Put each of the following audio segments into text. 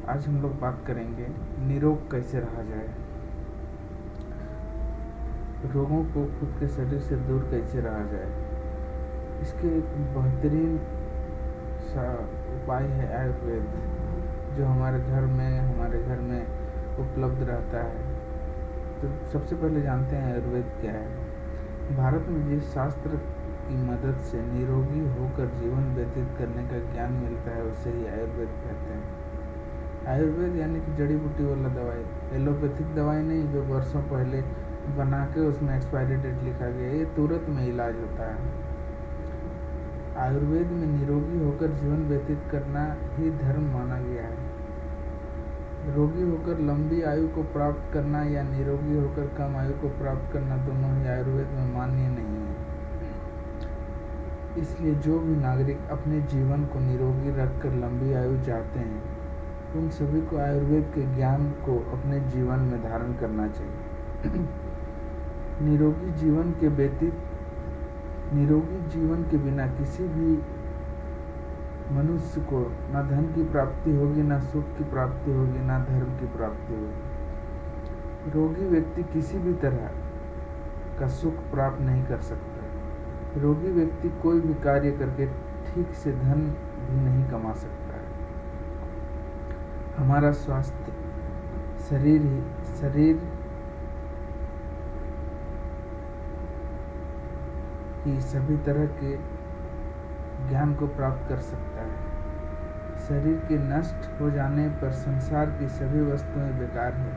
आज हम लोग बात करेंगे निरोग कैसे रहा जाए, रोगों को खुद के शरीर से दूर कैसे रहा जाए। इसके एक बेहतरीन सा उपाय है आयुर्वेद, जो हमारे घर में उपलब्ध रहता है। तो सबसे पहले जानते हैं आयुर्वेद क्या है। भारत में जिस शास्त्र की मदद से निरोगी होकर जीवन व्यतीत करने का ज्ञान मिलता है उसे ही आयुर्वेद कहते हैं। आयुर्वेद यानी कि जड़ी बूटी वाला दवाई, एलोपैथिक दवाई नहीं जो वर्षों पहले बना के उसमें एक्सपायरी डेट लिखा गया, ये तुरंत में इलाज होता है। आयुर्वेद में निरोगी होकर जीवन व्यतीत करना ही धर्म माना गया है। रोगी होकर लंबी आयु को प्राप्त करना या निरोगी होकर कम आयु को प्राप्त करना दोनों ही आयुर्वेद में मान्य नहीं है। इसलिए जो भी नागरिक अपने जीवन को निरोगी रखकर लंबी आयु चाहते हैं, उन सभी को आयुर्वेद के ज्ञान को अपने जीवन में धारण करना चाहिए। निरोगी जीवन के बिना किसी भी मनुष्य को न धन की प्राप्ति होगी, न सुख की प्राप्ति होगी, न धर्म की प्राप्ति होगी। रोगी व्यक्ति किसी भी तरह का सुख प्राप्त नहीं कर सकता। रोगी व्यक्ति कोई भी कार्य करके ठीक से धन भी नहीं कमा सकता है। हमारा स्वास्थ्य शरीर ही सभी तरह के ज्ञान को प्राप्त कर सकता है। शरीर के नष्ट हो जाने पर संसार की सभी वस्तुएं बेकार है।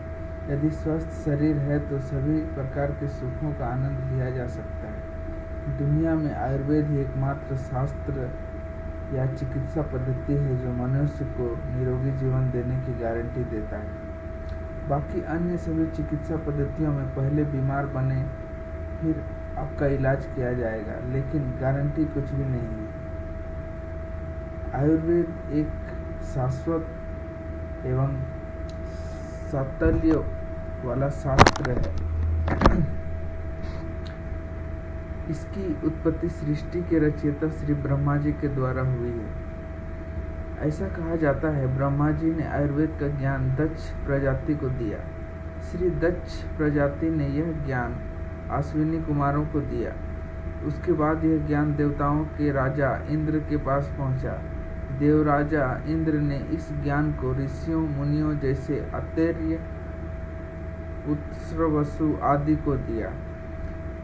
यदि स्वस्थ शरीर है तो सभी प्रकार के सुखों का आनंद लिया जा सकता है। दुनिया में आयुर्वेद ही एकमात्र शास्त्र या चिकित्सा पद्धति है जो मनुष्य को निरोगी जीवन देने की गारंटी देता है। बाकी अन्य सभी चिकित्सा पद्धतियों में पहले बीमार बने फिर आपका इलाज किया जाएगा, लेकिन गारंटी कुछ भी नहीं है। आयुर्वेद एक शाश्वत एवं सातल्य वाला शास्त्र है। इसकी उत्पत्ति सृष्टि के रचयिता श्री ब्रह्मा जी के द्वारा हुई है। ऐसा कहा जाता है ब्रह्मा जी ने आयुर्वेद का ज्ञान दक्ष प्रजाति को दिया। श्री दक्ष प्रजाति ने यह ज्ञान अश्विनी कुमारों को दिया। उसके बाद यह ज्ञान देवताओं के राजा इंद्र के पास पहुंचा। देवराजा इंद्र ने इस ज्ञान को ऋषियों मुनियों जैसे अत्रेय, उत्सवसु आदि को दिया।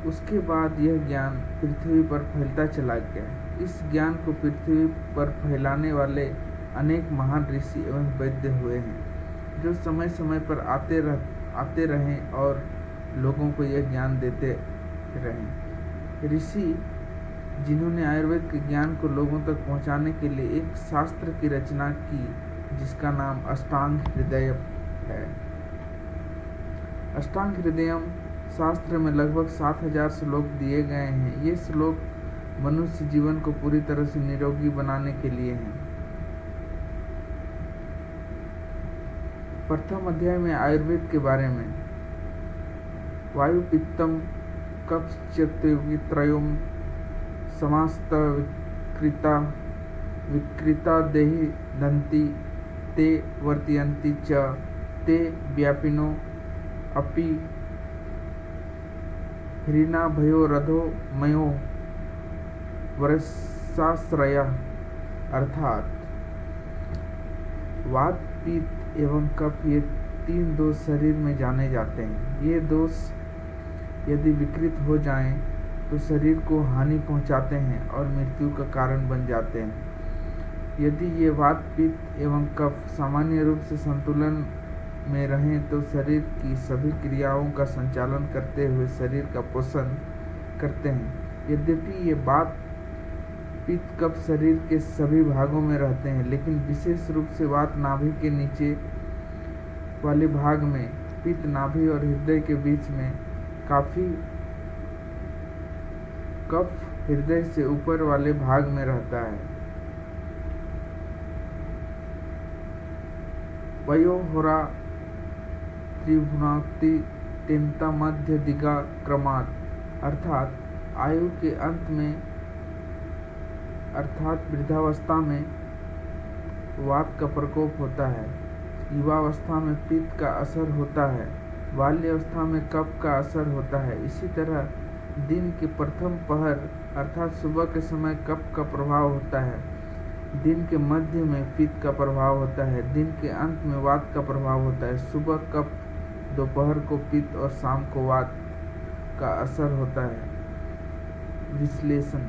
उसके बाद यह ज्ञान पृथ्वी पर फैलता चला गया। इस ज्ञान को पृथ्वी पर फैलाने वाले अनेक महान ऋषि एवं वैद्य हुए हैं, जो समय समय पर आते रहे और लोगों को यह ज्ञान देते रहे। ऋषि जिन्होंने आयुर्वेद के ज्ञान को लोगों तक पहुंचाने के लिए एक शास्त्र की रचना की, जिसका नाम अष्टांग हृदय है। अष्टांग हृदयम शास्त्र में लगभग 7000 श्लोक दिए गए हैं। ये श्लोक मनुष्य जीवन को पूरी तरह से निरोगी बनाने के लिए हैं। प्रथम अध्याय में आयुर्वेद के बारे में वायु पित्तम कफच्यत्रयोम समास्त विकृता देहि दन्ति ते वर्तयन्ति च ते व्यापिनो अपि ह्रीना भयो रधो मयो वर्षाश्रय, अर्थात वात पित्त एवं कफ ये 3 दोष शरीर में जाने जाते हैं। ये दोष यदि विकृत हो जाएं तो शरीर को हानि पहुंचाते हैं और मृत्यु का कारण बन जाते हैं। यदि ये वात पित्त एवं कफ सामान्य रूप से संतुलन में रहें तो शरीर की सभी क्रियाओं का संचालन करते हुए शरीर का पोषण करते हैं। यद्यपि ये वात पित्त कफ शरीर के सभी भागों में रहते हैं, लेकिन विशेष रूप से वात नाभि के नीचे वाले भाग में, पित्त नाभि और हृदय के बीच में काफी, कफ हृदय से ऊपर वाले भाग में रहता है। वयोहोरा त्रिभुनाक्ति तिंता मध्य दिगा क्रमात्, अर्थात आयु के अंत में अर्थात वृद्धावस्था में वात का प्रकोप होता है। युवावस्था में पित्त का असर होता है, बाल्यावस्था में कफ का असर होता है। इसी तरह दिन के प्रथम पहर अर्थात सुबह के समय कफ का प्रभाव होता है, दिन के मध्य में पित्त का प्रभाव होता है, दिन के अंत में वात का प्रभाव होता है। सुबह कफ, दोपहर को पित्त और शाम को वात का असर होता है। विश्लेषण: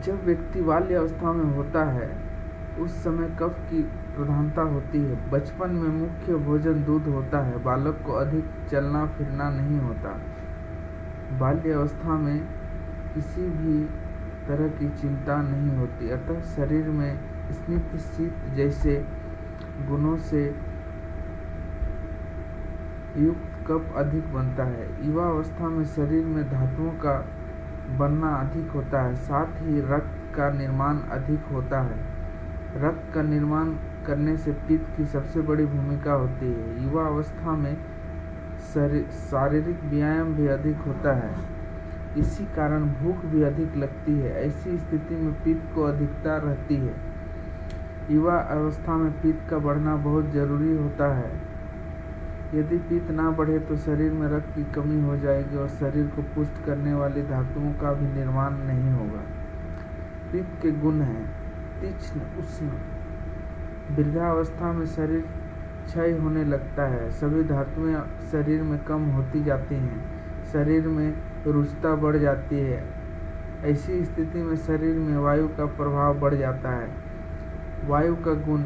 जब व्यक्ति बाल्यावस्था में होता है उस समय कफ की प्रधानता होती है। बचपन में मुख्य भोजन दूध होता है, बालक को अधिक चलना फिरना नहीं होता। बाल्यावस्था में किसी भी तरह की चिंता नहीं होती, अतः शरीर में स्निग्ध शीत जैसे गुणों से युक्त कफ अधिक बनता है। युवावस्था में शरीर में धातुओं का बनना अधिक होता है, साथ ही रक्त का निर्माण अधिक होता है। रक्त का निर्माण करने से पित्त की सबसे बड़ी भूमिका होती है। युवा अवस्था में शारीरिक व्यायाम भी अधिक होता है, इसी कारण भूख भी अधिक लगती है। ऐसी स्थिति में पित्त को अधिकता रहती है। युवा अवस्था में पित्त का बढ़ना बहुत जरूरी होता है। यदि पित्त ना बढ़े तो शरीर में रक्त की कमी हो जाएगी और शरीर को पुष्ट करने वाली धातुओं का भी निर्माण नहीं होगा। पित्त के गुण हैं तीक्ष्ण, उष्ण। वृद्धावस्था में शरीर क्षय होने लगता है, सभी धातुएं शरीर में कम होती जाती हैं, शरीर में रुचता बढ़ जाती है। ऐसी स्थिति में शरीर में वायु का प्रभाव बढ़ जाता है। वायु का गुण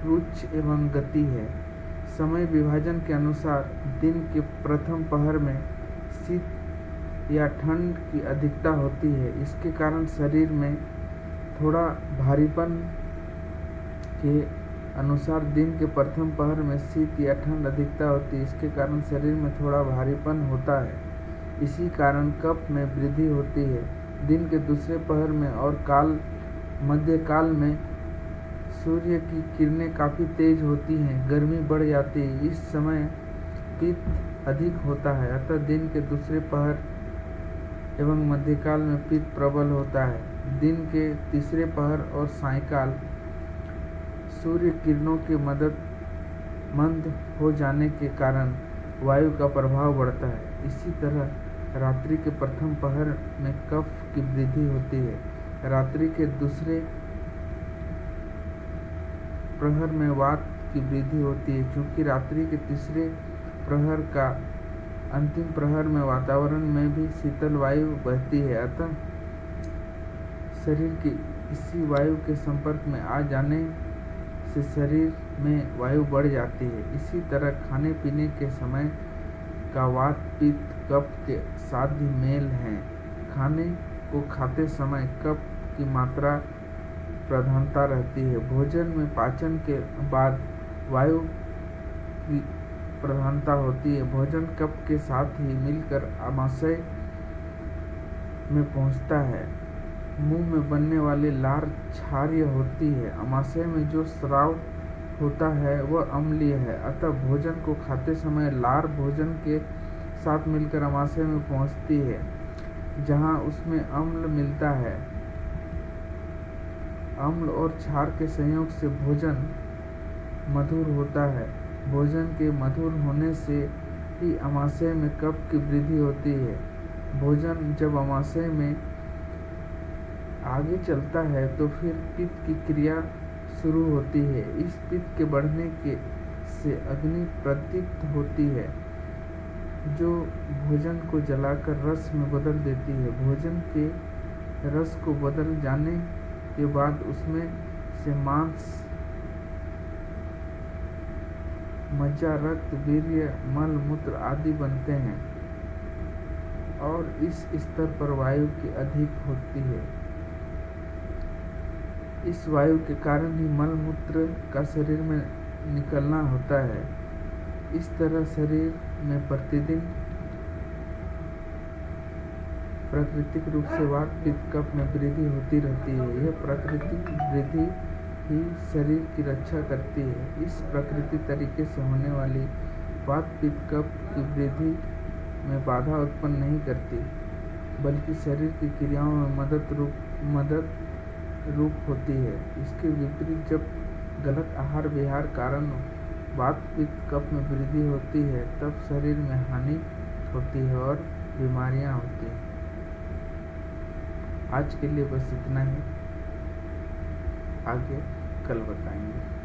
रुच एवं गति है। समय विभाजन के अनुसार दिन के प्रथम पहर में शीत या ठंड की अधिकता होती है। इसके कारण शरीर में थोड़ा भारीपन के अनुसार दिन के प्रथम पहर में शीत या ठंड अधिकता होती है। इसके कारण शरीर में थोड़ा भारीपन होता है। इसी कारण कफ में वृद्धि होती है। दिन के दूसरे पहर में और मध्यकाल में सूर्य की किरणें काफ़ी तेज होती हैं, गर्मी बढ़ जाती है। इस समय पित्त अधिक होता है, अतः दिन के दूसरे पहर एवं मध्यकाल में पित्त प्रबल होता है। दिन के तीसरे पहर और सायंकाल सूर्य किरणों के मंद हो जाने के कारण वायु का प्रभाव बढ़ता है। इसी तरह रात्रि के प्रथम पहर में कफ की वृद्धि होती है, रात्रि के दूसरे प्रहर में वात की वृद्धि होती है। क्योंकि रात्रि के तीसरे प्रहर का अंतिम प्रहर में वातावरण में भी शीतल वायु बहती है, अतः शरीर की इसी वायु के संपर्क में आ जाने से शरीर में वायु बढ़ जाती है। इसी तरह खाने पीने के समय का वात पित्त कफ के साथ भी मेल है। खाने को खाते समय कफ की मात्रा प्रधानता रहती है। भोजन में पाचन के बाद वायु की प्रधानता होती है। भोजन कफ के साथ ही मिलकर आमाशय में पहुंचता है। मुंह में बनने वाली लार क्षारीय होती है। आमाशय में जो स्राव होता है वह अम्लीय है, अतः भोजन को खाते समय लार भोजन के साथ मिलकर आमाशय में पहुंचती है, जहां उसमें अम्ल मिलता है। अम्ल और क्षार के संयोग से भोजन मधुर होता है। भोजन के मधुर होने से ही आमाशय में कफ की वृद्धि होती है। भोजन जब आमाशय में आगे चलता है तो फिर पित्त की क्रिया शुरू होती है। इस पित्त के बढ़ने से अग्नि प्रदीप्त होती है, जो भोजन को जलाकर रस में बदल देती है। भोजन के रस को बदल जाने के बाद उसमें से मांस, मज्जा, रक्त, वीर्य, मल मूत्र आदि बनते हैं और इस स्तर पर वायु की अधिक होती है। इस वायु के कारण ही मल मूत्र का शरीर में निकलना होता है। इस तरह शरीर में प्रतिदिन प्राकृतिक रूप से वात पित्त कफ में वृद्धि होती रहती है। यह प्राकृतिक वृद्धि ही शरीर की रक्षा करती है। इस प्राकृतिक तरीके से होने वाली वात पित्त कफ की वृद्धि में बाधा उत्पन्न नहीं करती, बल्कि शरीर की क्रियाओं में मदद रूप होती है। इसके विपरीत जब गलत आहार विहार कारण वात पित्त कफ में वृद्धि होती है, तब शरीर में हानि होती है और बीमारियां होती हैं। आज के लिए बस इतना ही, आगे कल बताएंगे।